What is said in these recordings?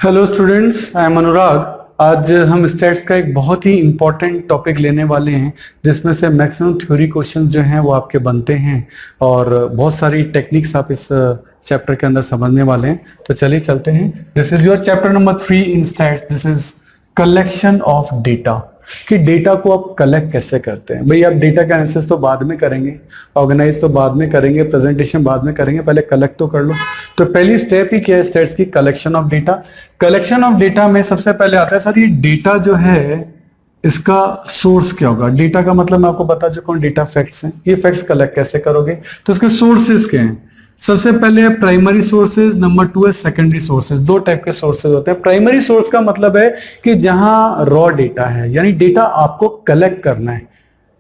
Hello students, I am अनुराग। आज हम stats का एक बहुत ही इंपॉर्टेंट टॉपिक लेने वाले हैं जिसमें से मैक्सिमम थ्योरी क्वेश्चंस जो हैं वो आपके बनते हैं और बहुत सारी टेक्निक्स आप इस चैप्टर के अंदर समझने वाले हैं। तो चलिए चलते हैं। This is your chapter number 3 in stats. This is collection of data, कि डेटा को आप कलेक्ट कैसे करते हैं। भाई आप डेटा का एनालिसिस तो बाद में करेंगे, ऑर्गेनाइज तो बाद में करेंगे, प्रेजेंटेशन बाद में करेंगे, पहले कलेक्ट तो कर लो। तो पहली स्टेप ही क्या है स्टेट्स की? Collection of data. Collection of data में सबसे पहले आता है सर ये डेटा जो है इसका सोर्स क्या होगा। डेटा का मतलब मैं आपको बता चुका हूं, डेटा फैक्ट्स हैं। ये फैक्ट्स कलेक्ट कैसे करोगे, तो इसके सोर्सेज क्या हैं? सबसे पहले है प्राइमरी सोर्सेज, नंबर 2 है सेकेंडरी सोर्सेज। दो टाइप के सोर्सेज होते हैं। प्राइमरी सोर्स का मतलब है कि जहां रॉ डेटा है, यानी डेटा आपको कलेक्ट करना है।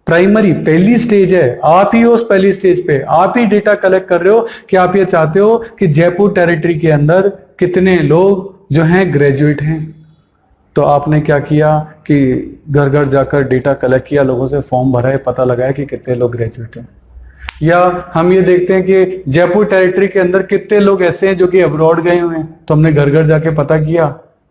प्राइमरी पहली स्टेज है, आप ही हो उस पहली स्टेज पे, आप ही डेटा कलेक्ट कर रहे हो कि आप ये चाहते हो कि जयपुर टेरिटरी के अंदर कितने लोग जो हैं ग्रेजुएट हैं। तो आपने क्या किया कि घर घर जाकर डेटा कलेक्ट किया, लोगों से फॉर्म भरा है, पता लगाया कि कितने लोग ग्रेजुएट हैं। या हम ये देखते हैं कि जयपुर टेरिटरी के अंदर कितने लोग ऐसे हैं जो कि अब्रॉड गए हुए हैं, तो हमने घर घर जाके पता किया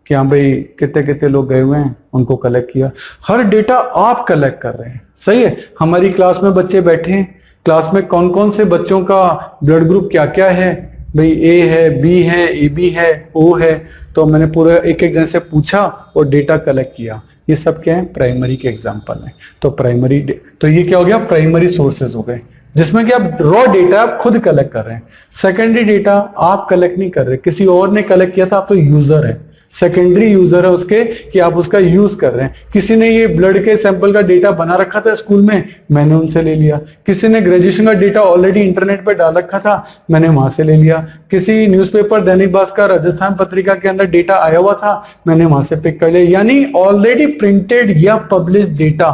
कि हाँ भाई कितने कितने लोग गए हुए हैं, उनको कलेक्ट किया। हर डेटा आप कलेक्ट कर रहे हैं, सही है। हमारी क्लास में बच्चे बैठे हैं, क्लास में कौन कौन से बच्चों का ब्लड ग्रुप क्या क्या है, भाई ए है, बी है, ए बी है, ओ है, तो मैंने पूरा एक एक जन से पूछा और डेटा कलेक्ट किया। ये सब क्या है? प्राइमरी के एग्जाम्पल है। तो प्राइमरी, तो ये क्या हो गया? प्राइमरी सोर्सेज हो गए, जिसमें कि आप रॉ डेटा आप खुद कलेक्ट कर रहे हैं। सेकेंडरी डेटा आप कलेक्ट नहीं कर रहे, किसी और ने कलेक्ट किया था, आप तो यूजर है, सेकेंडरी यूजर है उसके, कि आप उसका यूज कर रहे हैं। किसी ने ये ब्लड के सैंपल का डेटा बना रखा था स्कूल में, मैंने उनसे ले लिया। किसी ने ग्रेजुएशन का डेटा ऑलरेडी इंटरनेट पे डाल रखा था, मैंने वहां से ले लिया। किसी न्यूज़पेपर दैनिक भास्कर राजस्थान पत्रिका के अंदर डेटा आया हुआ था, मैंने वहां से पिक कर लिया। यानी ऑलरेडी प्रिंटेड या पब्लिश डेटा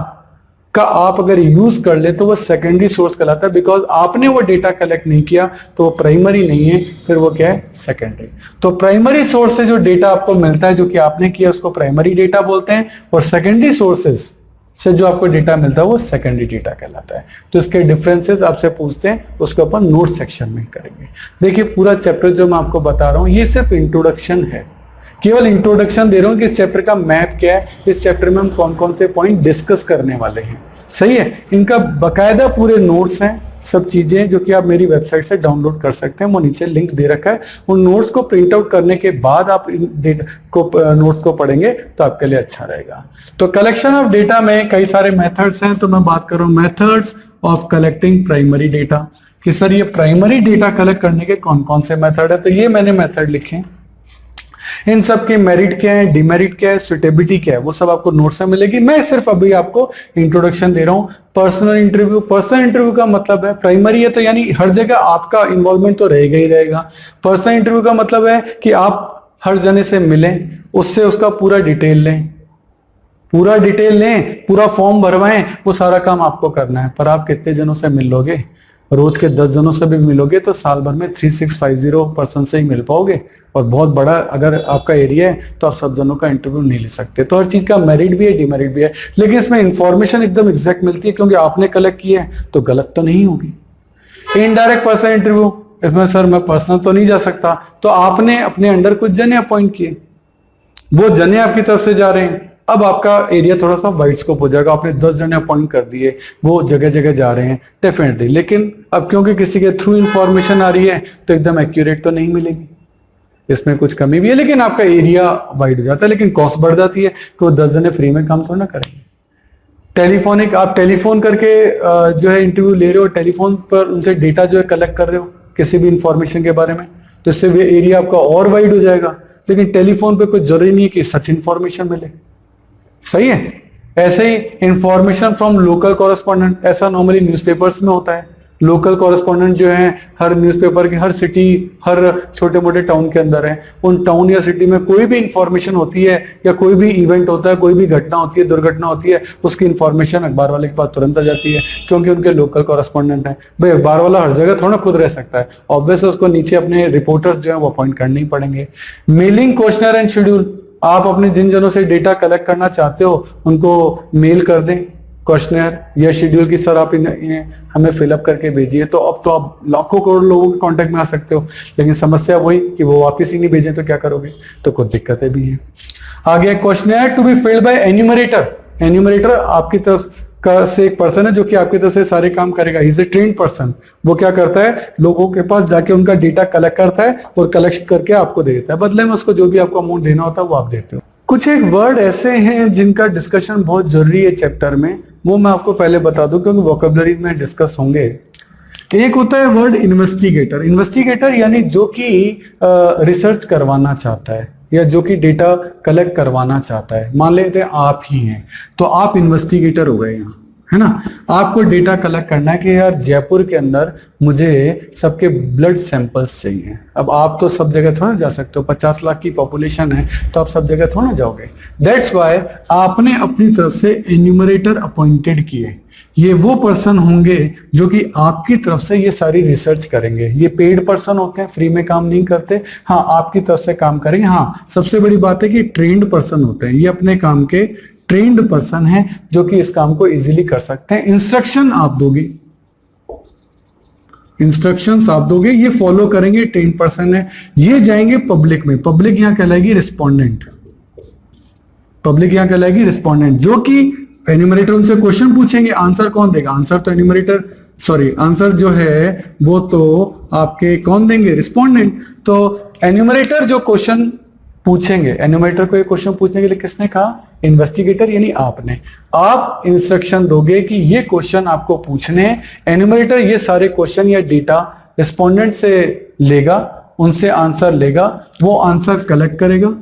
का आप अगर यूज कर ले तो वो सेकेंडरी सोर्स कहलाता है, बिकॉज आपने वो डेटा कलेक्ट नहीं किया तो वो प्राइमरी नहीं है, फिर वो क्या है? सेकेंडरी। तो प्राइमरी सोर्स से जो डेटा आपको मिलता है जो कि आपने किया उसको प्राइमरी डेटा बोलते हैं, और सेकेंडरी सोर्सेज से जो आपको डेटा मिलता है वो सेकेंडरी डेटा कहलाता है। तो इसके डिफरेंसेस आपसे पूछते हैं, उसको अपन नोट सेक्शन में करेंगे। देखिए पूरा चैप्टर जो मैं आपको बता रहा हूं ये सिर्फ इंट्रोडक्शन है, केवल इंट्रोडक्शन दे रहा हूं कि इस चैप्टर का मैप क्या है, इस चैप्टर में हम कौन कौन से पॉइंट डिस्कस करने वाले हैं, सही है। इनका बकायदा पूरे नोट्स हैं, सब चीजें जो कि आप मेरी वेबसाइट से डाउनलोड कर सकते हैं, वो नीचे लिंक दे रखा है। उन नोट्स को प्रिंट आउट करने के बाद आप नोट्स को पढ़ेंगे तो आपके लिए अच्छा रहेगा। तो कलेक्शन ऑफ डेटा में कई सारे मेथड्स हैं, तो मैं बात कर रहा हूं methods of collecting primary data, कि सर ये प्राइमरी डेटा कलेक्ट करने के कौन कौन से मेथड है। तो ये मैंने मेथड लिखे हैं, इन सब के मेरिट क्या है, डिमेरिट क्या है, सुटेबिलिटी क्या है, वो सब आपको नोट्स में मिलेगी। मैं सिर्फ अभी आपको इंट्रोडक्शन दे रहा हूं। पर्सनल इंटरव्यू, पर्सनल इंटरव्यू का मतलब है प्राइमरी है तो यानी हर जगह आपका इन्वॉल्वमेंट तो रहेगा ही रहेगा। पर्सनल इंटरव्यू का मतलब है कि आप हर जने से मिलें, उससे उसका पूरा डिटेल लें, पूरा डिटेल लें, पूरा फॉर्म भरवाएं, वो सारा काम आपको करना है। पर आप कितने जनों से मिल लोगे? रोज के 10 जनों से भी मिलोगे तो साल भर में 3650 पर्सन से ही मिल पाओगे, और बहुत बड़ा अगर आपका एरिया है तो आप सब जनों का इंटरव्यू नहीं ले सकते। तो हर चीज का मेरिट भी है, डिमेरिट भी है, लेकिन इसमें इंफॉर्मेशन एकदम एग्जैक्ट मिलती है क्योंकि आपने कलेक्ट किया है, तो गलत तो नहीं होगी। इनडायरेक्ट पर्सन इंटरव्यू, इसमें सर मैं पर्सनल तो नहीं जा सकता, तो आपने अपने अंडर कुछ जने अपॉइंट किए, वो जने आपकी तरफ से जा रहे हैं, अब आपका एरिया थोड़ा सा वाइड स्कोप हो जाएगा। आपने 10 जने अपॉइंट कर दिए, वो जगह जगह जा रहे हैं डेफिनेटली, लेकिन अब क्योंकि किसी के थ्रू इंफॉर्मेशन आ रही है तो एकदम एक्यूरेट तो नहीं मिलेगी, इसमें कुछ कमी भी है, लेकिन आपका एरिया वाइड हो जाता है, लेकिन कॉस्ट बढ़ जाती है कि वो 10 जने फ्री में काम थोड़ा ना करेंगे। टेलीफोनिक, आप टेलीफोन करके जो है इंटरव्यू ले रहे हो, टेलीफोन पर उनसे डेटा जो है कलेक्ट कर रहे हो किसी भी इंफॉर्मेशन के बारे में, तो इससे वो एरिया आपका और वाइड हो जाएगा। लेकिन टेलीफोन पे कुछ जरूरी नहीं है कि सच इंफॉर्मेशन मिले, सही है। ऐसे ही इंफॉर्मेशन फ्रॉम लोकल कॉरेस्पॉन्डेंट, ऐसा नॉर्मली न्यूज़पेपर्स में होता है। लोकल कॉरेस्पॉन्डेंट जो है हर न्यूज़पेपर के हर सिटी, हर छोटे मोटे टाउन के अंदर है, उन टाउन या सिटी में कोई भी इंफॉर्मेशन होती है या कोई भी इवेंट होता है, कोई भी घटना होती है, दुर्घटना होती है, उसकी इंफॉर्मेशन अखबार वाले के पास तुरंत आ जाती है क्योंकि उनके लोकल कॉरेस्पॉन्डेंट है। भाई अखबार वाला हर जगह थोड़ा खुद रह सकता है, ऑब्वियस उसको नीचे अपने रिपोर्टर्स जो है वो अपॉइंट करने ही पड़ेंगे। मेलिंग, क्वेश्चनर एंड शेड्यूल, आप अपने जिन जनों से डेटा कलेक्ट करना चाहते हो उनको मेल कर दें, क्वेश्चनर या शेड्यूल की सर आप इन्हें हमें फिलअप करके भेजिए, तो अब तो आप लाखों करोड़ लोगों के कांटेक्ट में आ सकते हो। लेकिन समस्या वही कि वो वापस ही नहीं भेजें तो क्या करोगे, तो कुछ दिक्कतें भी हैं। आगे questionnaire to be filled by enumerator. Enumerator आपकी तरफ का से एक पर्सन है जो कि आपकी तरफ से सारे काम करेगा। Is a trained person. वो क्या करता है, लोगों के पास जाके उनका डेटा कलेक्ट करता है और कलेक्ट करके आपको दे देता है, बदले में उसको जो भी आपको अमाउंट देना होता है वो आप देते हो। कुछ एक वर्ड ऐसे हैं जिनका डिस्कशन बहुत जरूरी है चैप्टर में, वो मैं आपको पहले बता दूं क्योंकि वोकेबलरी में डिस्कस होंगे। एक होता है वर्ड इन्वेस्टिगेटर। इन्वेस्टिगेटर यानी जो कि रिसर्च करवाना चाहता है या जो कि डेटा कलेक्ट करवाना चाहता है। मान लेते हैं आप ही हैं, तो आप इन्वेस्टिगेटर हो गए यहाँ, है ना। आपको डेटा कलेक्ट करना है कि यार जयपुर के अंदर मुझे सबके ब्लड सैंपल्स चाहिए। अब आप तो सब जगह थोड़ा जा सकते हो, 50 लाख की पॉपुलेशन है तो आप सब जगह थोड़ा जाओगे। दैट्स वाई आपने अपनी तरफ से एन्यूमरेटर अपॉइंटेड किए। ये वो पर्सन होंगे जो कि आपकी तरफ से ये सारी रिसर्च करेंगे। ये पेड पर्सन होते हैं, फ्री में काम नहीं करते। हाँ, आपकी तरफ से काम करेंगे। हाँ, सबसे बड़ी बात है कि ट्रेन्ड पर्सन होते हैं, ये अपने काम के ट्रेन्ड पर्सन हैं जो कि इस काम को इजीली कर सकते हैं। इंस्ट्रक्शन आप दोगे, इंस्ट्रक्शंस आप दोगे, ये फॉलो करेंगे, ट्रेन्ड पर्सन है। ये जाएंगे पब्लिक में। पब्लिक यहां कहलाएगी रिस्पोंडेंट। पब्लिक यहां कहलाएगी रिस्पोंडेंट, जो कि एन्यूमरेटर उनसे क्वेश्चन पूछेंगे, आंसर कौन देगा, आंसर तो एन्यूमरेटर आंसर जो है वो तो आपके कौन देंगे, रिस्पोंडेंट। तो एन्यूमरेटर जो क्वेश्चन पूछेंगे, एन्यूमरेटर को ये क्वेश्चन पूछने के लिए किसने कहा, इन्वेस्टिगेटर यानी आपने। आप इंस्ट्रक्शन दोगे कि ये क्वेश्चन आपको पूछने हैं। एन्यूमरेटर ये सारे क्वेश्चन या डेटा रिस्पोंडेंट से लेगा, उनसे आंसर लेगा, वो आंसर कलेक्ट करेगा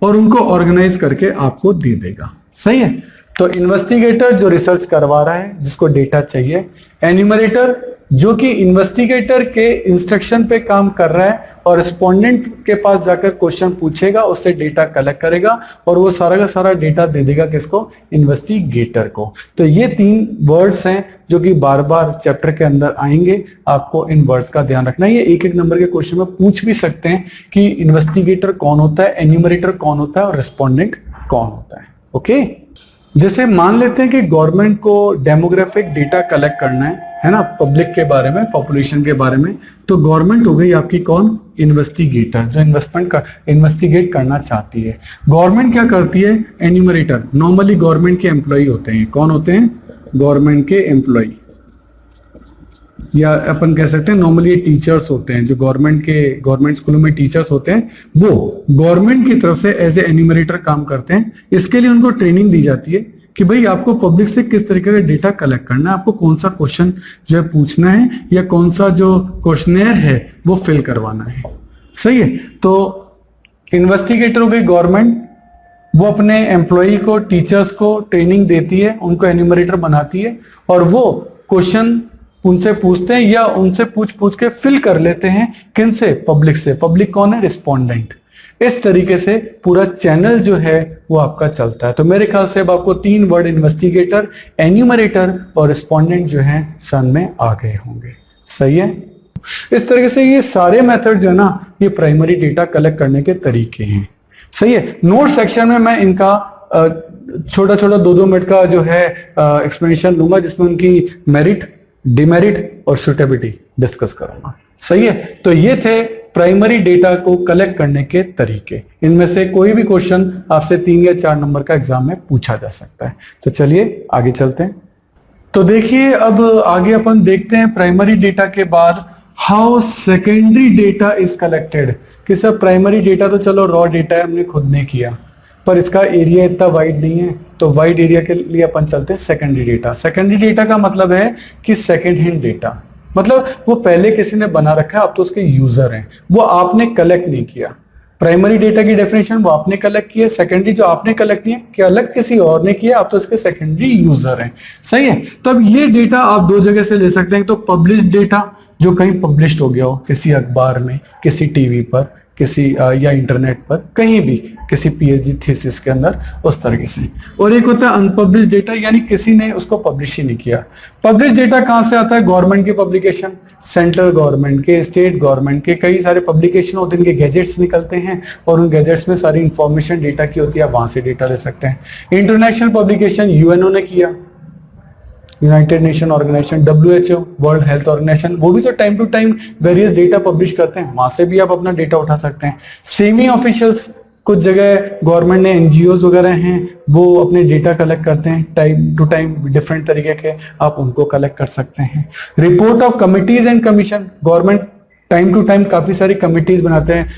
और उनको ऑर्गेनाइज करके आपको दे देगा। सही है। तो इन्वेस्टिगेटर जो रिसर्च करवा रहा है, जिसको डेटा चाहिए। एन्यूमरेटर जो कि इन्वेस्टिगेटर के इंस्ट्रक्शन पे काम कर रहा है और रिस्पोंडेंट के पास जाकर क्वेश्चन पूछेगा, उससे डेटा कलेक्ट करेगा और वो सारा का सारा डेटा दे देगा किसको, इन्वेस्टिगेटर को। तो ये 3 वर्ड्स हैं जो कि बार बार चैप्टर के अंदर आएंगे। आपको इन वर्ड्स का ध्यान रखना है। ये एक नंबर के क्वेश्चन में पूछ भी सकते हैं कि इन्वेस्टिगेटर कौन होता है, एन्यूमरेटर कौन होता है और रिस्पोंडेंट कौन होता है। ओके, जैसे मान लेते हैं कि गवर्नमेंट को डेमोग्राफिक डेटा कलेक्ट करना है ना, पब्लिक के बारे में, पॉपुलेशन के बारे में। तो गवर्नमेंट हो गई आपकी कौन, इन्वेस्टिगेटर, जो इन्वेस्टिगेट करना चाहती है। गवर्नमेंट क्या करती है, एन्यूमरेटर। नॉर्मली गवर्नमेंट के एम्प्लॉय होते हैं। कौन होते हैं, गवर्नमेंट के एम्प्लॉय, या अपन कह सकते हैं नॉर्मली टीचर्स होते हैं। जो गवर्नमेंट स्कूलों में टीचर्स होते हैं, वो गवर्नमेंट की तरफ से एज ए एन्यूमरेटर काम करते हैं। इसके लिए उनको ट्रेनिंग दी जाती है कि भाई आपको पब्लिक से किस तरीके का डेटा कलेक्ट करना है, आपको कौन सा क्वेश्चन जो है पूछना है, या कौन सा जो क्वेश्चनेयर है वो फिल करवाना है। सही है। तो इन्वेस्टिगेटर हो गई गवर्नमेंट, वो अपने एम्प्लॉय को, टीचर्स को ट्रेनिंग देती है, उनको एन्यूमरेटर बनाती है और वो क्वेश्चन उनसे पूछते हैं या उनसे पूछ के फिल कर लेते हैं। किन से, पब्लिक से। पब्लिक कौन है, रिस्पोंडेंट। इस तरीके से पूरा चैनल जो है वो आपका चलता है। तो मेरे ख्याल से अब आपको 3 वर्ड इन्वेस्टिगेटर, एन्यूमरेटर और रिस्पोंडेंट जो है सन में आ गए होंगे। सही है। इस तरीके से ये सारे मेथड जो है ना, ये प्राइमरी डेटा कलेक्ट करने के तरीके हैं। सही है। नोट सेक्शन में मैं इनका छोटा छोटा 2-2 मिनट का जो है एक्सप्लेनेशन लूंगा, जिसमें उनकी मेरिट, डिमेरिट और सुटेबिलिटी डिस्कस करूंगा। सही है। तो ये थे प्राइमरी डेटा को कलेक्ट करने के तरीके। इनमें से कोई भी क्वेश्चन आपसे 3 या 4 नंबर का एग्जाम में पूछा जा सकता है। तो चलिए आगे चलते हैं। तो देखिए, अब आगे अपन देखते हैं प्राइमरी डेटा के बाद how secondary data is collected. कि सब प्राइमरी डेटा तो चलो रॉ डेटा है, हमने खुद ने किया, पर इसका एरिया इतना वाइड नहीं है। तो वाइड एरिया के लिए अपन चलते हैं सेकेंडरी डेटा। सेकेंडरी डेटा का मतलब है कि सेकेंड हैंड डेटा, मतलब वो पहले किसी ने बना रखा है, अब तो उसके यूजर हैं, वो आपने कलेक्ट नहीं किया। प्राइमरी डेटा की डेफिनेशन वो आपने कलेक्ट किया, सेकेंडरी जो आपने कलेक्ट किया कि अलग किसी और ने किया, आप तो इसके सेकेंडरी यूजर हैं। सही है। तो अब ये डेटा आप 2 जगह से ले सकते हैं। तो पब्लिश डेटा जो कहीं पब्लिश हो गया हो, किसी अखबार में, किसी टीवी पर, किसी या इंटरनेट पर कहीं भी किसी पीएचडी थीसिस के अंदर उस तरीके से। और एक होता है अनपब्लिश डेटा, यानी किसी ने उसको पब्लिश ही नहीं किया। पब्लिश डेटा कहां से आता है? गवर्नमेंट की पब्लिकेशन, सेंट्रल गवर्नमेंट के, स्टेट गवर्नमेंट के कई सारे पब्लिकेशन होते हैं, इनके गैजेट्स निकलते हैं और उन गैजेट्स में सारी इंफॉर्मेशन डेटा की होती है, आप वहां से डेटा ले सकते हैं। इंटरनेशनल पब्लिकेशन यूएनओ ने किया, United Nation organisation, WHO, world health organisation, वो भी तो time to time various data publish करते हैं, वहां से भी आप अपना डेटा उठा सकते हैं। सेमी ऑफिशियल्स, कुछ जगह गवर्नमेंट ने एनजीओज वगैरह हैं वो अपने डेटा कलेक्ट करते हैं टाइम टू टाइम, डिफरेंट तरीके के, आप उनको कलेक्ट कर सकते हैं। Report of committees and commission, government time to time काफी सारी कमिटीज बनाते हैं,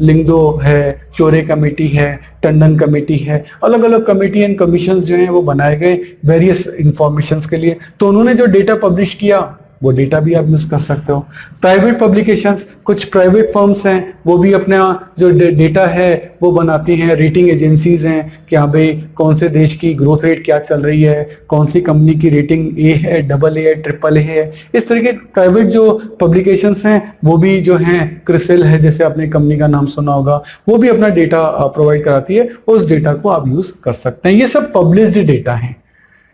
लिंगदो है, चोरे कमेटी है, टंडन कमेटी है, अलग अलग कमेटी एंड कमीशंस जो हैं वो बनाए गए वेरियस इंफॉर्मेशंस के लिए। तो उन्होंने जो डेटा पब्लिश किया वो डेटा भी आप यूज कर सकते हो। प्राइवेट पब्लिकेशंस, कुछ प्राइवेट फर्म्स हैं वो भी अपना जो डेटा है वो बनाती हैं, रेटिंग एजेंसीज हैं कि हाँ भाई कौन से देश की ग्रोथ रेट क्या चल रही है, कौन सी कंपनी की रेटिंग ए है, AA है, ट्रिपल ए है। इस तरह के प्राइवेट जो पब्लिकेशंस हैं वो भी जो हैं, क्रिसिल है जैसे आपने कंपनी का नाम सुना होगा, वो भी अपना डेटा प्रोवाइड कराती है, उस डेटा को आप यूज कर सकते हैं। ये सब पब्लिश्ड डेटा है।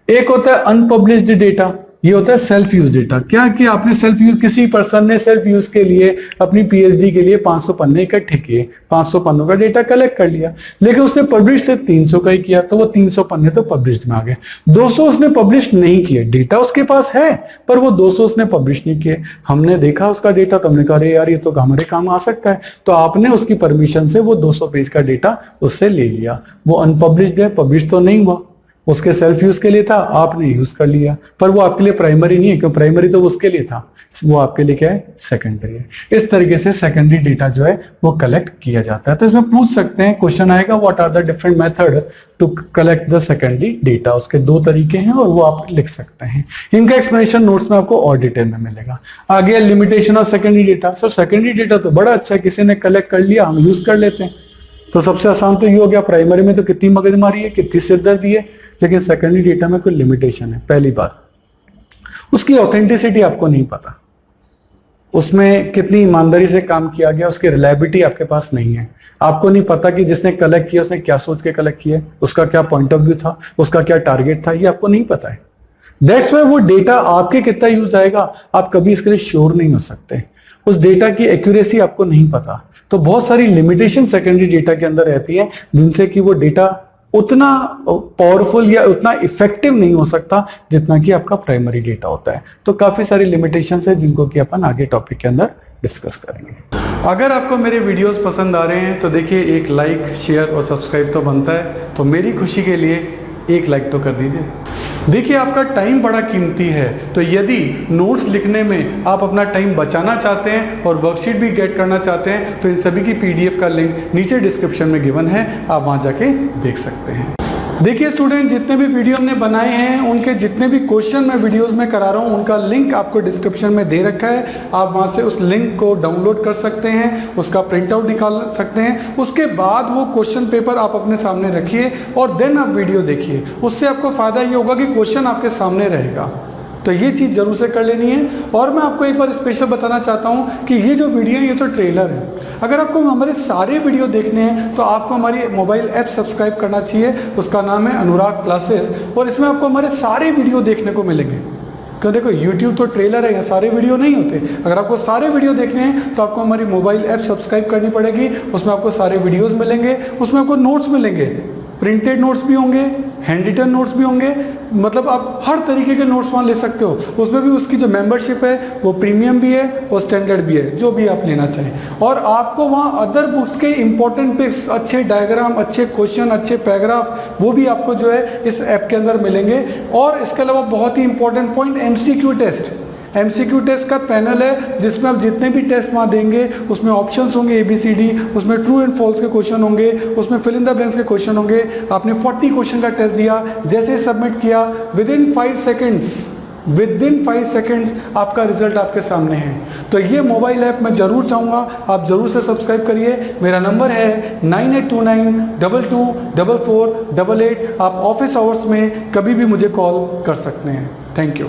एक होता है अनपब्लिश्ड डेटा, ये होता है सेल्फ यूज डेटा। क्या कि आपने सेल्फ यूज, किसी पर्सन ने सेल्फ यूज के लिए अपनी पीएचडी के लिए 500 पन्ने इकट्ठे किए, 500 पन्नों का डेटा कलेक्ट कर लिया, लेकिन उसने पब्लिश सिर्फ 300 का ही किया, तो वो 300 पन्ने तो पब्लिश्ड में आ गए। 200 उसने पब्लिश नहीं किए, डेटा उसके पास है पर वो 200 उसने पब्लिश नहीं किए। हमने देखा उसका डेटा, तो हमने कहा अरे यार ये तो हमारे काम आ सकता है, तो आपने उसकी परमिशन से वो 200 पेज का डेटा उससे ले लिया। वो अनपब्लिश्ड है, पब्लिश तो नहीं हुआ, उसके सेल्फ यूज के लिए था, आपने यूज कर लिया, पर वो आपके लिए प्राइमरी नहीं है, क्योंकि प्राइमरी तो उसके लिए था, वो आपके लिए क्या है, सेकेंडरी है। इस तरीके से सेकेंडरी डेटा जो है वो कलेक्ट किया जाता है। तो इसमें पूछ सकते हैं, क्वेश्चन आएगा what are the different method to collect the secondary data. उसके 2 तरीके हैं और वो आप लिख सकते हैं। इनका एक्सप्लेनेशन नोट्स में आपको और डिटेल में मिलेगा। आगे limitation of secondary data. So secondary data तो बड़ा अच्छा है, किसी ने कलेक्ट कर लिया, हम यूज कर लेते हैं। तो सबसे आसान तो ये हो गया, प्राइमरी में तो कितनी मगजमारी है, कितनी सिरदर्दी है, लेकिन सेकेंडरी डेटा में कोई लिमिटेशन है। पहली बात, उसकी ऑथेंटिसिटी आपको नहीं पता, उसमें कितनी ईमानदारी से काम किया गया, उसकी रिलायबिलिटी आपके पास नहीं है। आपको नहीं पता कि जिसने कलेक्ट किया उसने क्या सोच के कलेक्ट किया, उसका क्या पॉइंट ऑफ व्यू था, उसका क्या टारगेट था, ये आपको नहीं पता है। दैट्स वाई वो डेटा आपके कितना यूज आएगा आप कभी इसके लिए श्योर नहीं हो सकते। उस डेटा की एक्यूरेसी आपको नहीं पता। तो बहुत सारी लिमिटेशन सेकेंडरी डेटा के अंदर रहती है, जिनसे कि वो डेटा उतना पावरफुल या उतना इफेक्टिव नहीं हो सकता जितना कि आपका प्राइमरी डेटा होता है। तो काफी सारी लिमिटेशंस है जिनको कि अपन आगे टॉपिक के अंदर डिस्कस करेंगे। अगर आपको मेरे वीडियोस पसंद आ रहे हैं तो देखिए एक लाइक, शेयर और सब्सक्राइब तो बनता है, तो मेरी खुशी के लिए एक लाइक तो कर दीजिए। देखिए आपका टाइम बड़ा कीमती है, तो यदि नोट्स लिखने में आप अपना टाइम बचाना चाहते हैं और वर्कशीट भी गेट करना चाहते हैं तो इन सभी की PDF का लिंक नीचे डिस्क्रिप्शन में गिवन है, आप वहां जाके देख सकते हैं। देखिए स्टूडेंट, जितने भी वीडियो हमने बनाए हैं उनके जितने भी क्वेश्चन मैं वीडियोस में करा रहा हूं उनका लिंक आपको डिस्क्रिप्शन में दे रखा है। आप वहां से उस लिंक को डाउनलोड कर सकते हैं, उसका प्रिंट आउट निकाल सकते हैं। उसके बाद वो क्वेश्चन पेपर आप अपने सामने रखिए और देन आप वीडियो देखिए। उससे आपको फायदा ये होगा कि क्वेश्चन आपके सामने रहेगा। तो ये चीज़ जरूर से कर लेनी है। और मैं आपको एक बार स्पेशल बताना चाहता हूँ कि ये जो वीडियो है ये तो ट्रेलर है। अगर आपको हमारे सारे वीडियो देखने हैं तो आपको हमारी मोबाइल ऐप सब्सक्राइब करना चाहिए, उसका नाम है अनुराग क्लासेस, और इसमें आपको हमारे सारे वीडियो देखने को मिलेंगे। क्यों, देखो YouTube तो ट्रेलर है, सारे वीडियो नहीं होते। अगर आपको सारे वीडियो देखने हैं तो आपको हमारी मोबाइल ऐप सब्सक्राइब करनी पड़ेगी, उसमें आपको सारे वीडियोज़ मिलेंगे, उसमें आपको नोट्स मिलेंगे, प्रिंटेड नोट्स भी होंगे, हैंड रिटन नोट्स भी होंगे, मतलब आप हर तरीके के नोट्स वहाँ ले सकते हो। उसमें भी उसकी जो मेंबरशिप है वो प्रीमियम भी है और स्टैंडर्ड भी है, जो भी आप लेना चाहें। और आपको वहाँ अदर बुक्स के इंपॉर्टेंट पिक्स, अच्छे डायग्राम, अच्छे क्वेश्चन, अच्छे पैराग्राफ, वो भी आपको जो है इस ऐप के अंदर मिलेंगे। और इसके अलावा बहुत ही important point, MCQ test. MCQ test का पैनल है जिसमें आप जितने भी टेस्ट वहाँ देंगे उसमें ऑप्शंस होंगे ABCD, उसमें ट्रू एंड फॉल्स के क्वेश्चन होंगे, उसमें फिल इन द ब्लैंक्स के क्वेश्चन होंगे। आपने 40 क्वेश्चन का टेस्ट दिया, जैसे सबमिट किया विदिन 5 सेकेंड्स आपका रिजल्ट आपके सामने है। तो ये मोबाइल ऐप मैं जरूर चाहूँगा आप जरूर से सब्सक्राइब करिए। मेरा नंबर है 9829224488। आप ऑफिस आवर्स में कभी भी मुझे कॉल कर सकते हैं। Thank you.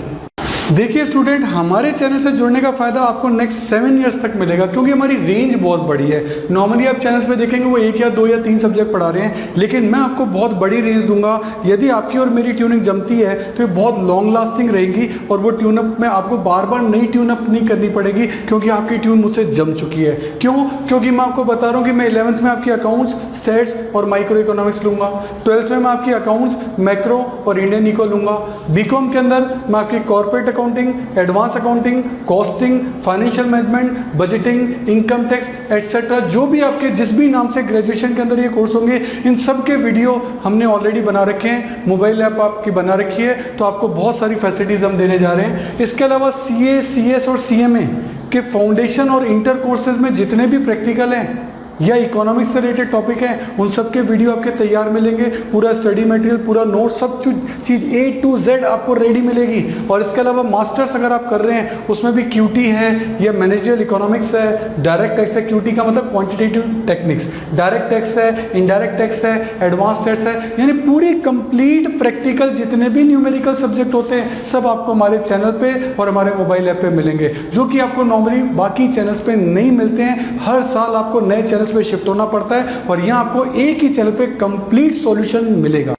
देखिए स्टूडेंट, हमारे चैनल से जुड़ने का फायदा आपको नेक्स्ट 7 इयर्स तक मिलेगा, क्योंकि हमारी रेंज बहुत बड़ी है। नॉर्मली आप चैनल्स पे देखेंगे वो 1 या 2 या 3 सब्जेक्ट पढ़ा रहे हैं, लेकिन मैं आपको बहुत बड़ी रेंज दूंगा। यदि आपकी और मेरी ट्यूनिंग जमती है तो ये बहुत लॉन्ग लास्टिंग रहेगी, और वो ट्यूनअप में आपको बार बार नई ट्यूनअप नहीं करनी पड़ेगी, क्योंकि आपकी ट्यून मुझसे जम चुकी है। क्यों? क्योंकि मैं आपको बता रहा हूँ कि मैं 11th में आपकी अकाउंट्स, स्टेट्स और माइक्रो इकोनॉमिक्स लूंगा। 12th में मैं आपकी अकाउंट्स, मैक्रो और इंडियन इको लूंगा। बीकॉम के अंदर मैं आपकी corporate accounting, advance accounting, costing, financial management, budgeting, income tax etcetera, जो भी आपके जिस भी नाम से ग्रेजुएशन के अंदर ये कोर्स होंगे, इन सब के वीडियो हमने ऑलरेडी बना रखे हैं। मोबाइल ऐप आपकी बना रखी है, तो आपको बहुत सारी फैसिलिटीज हम देने जा रहे हैं। इसके अलावा सीए, सीएस और सीएमए के फाउंडेशन और इंटर कोर्सेज में जितने भी प्रैक्टिकल हैं या इकोनॉमिक्स से रिलेटेड टॉपिक है, उन सब के वीडियो आपके तैयार मिलेंगे। पूरा स्टडी मटेरियल, पूरा नोट, सब चीज A to Z आपको रेडी मिलेगी। और इसके अलावा मास्टर्स अगर आप कर रहे हैं, उसमें भी क्यूटी है या मैनेजरियल इकोनॉमिक्स है, डायरेक्ट टैक्स है। क्यूटी का मतलब क्वांटिटेटिव टेक्निक्स, डायरेक्ट टैक्स है, इनडायरेक्ट टैक्स है, एडवांस टैक्स है, यानी पूरी कंप्लीट प्रैक्टिकल जितने भी न्यूमेरिकल सब्जेक्ट होते हैं सब आपको हमारे चैनल पे और हमारे मोबाइल ऐप पे मिलेंगे, जो कि आपको नॉर्मली बाकी चैनल्स पे नहीं मिलते हैं। हर साल आपको नए चैनल पे शिफ्ट होना पड़ता है, और यहाँ आपको एक ही चैनल पे कंप्लीट सॉल्यूशन मिलेगा।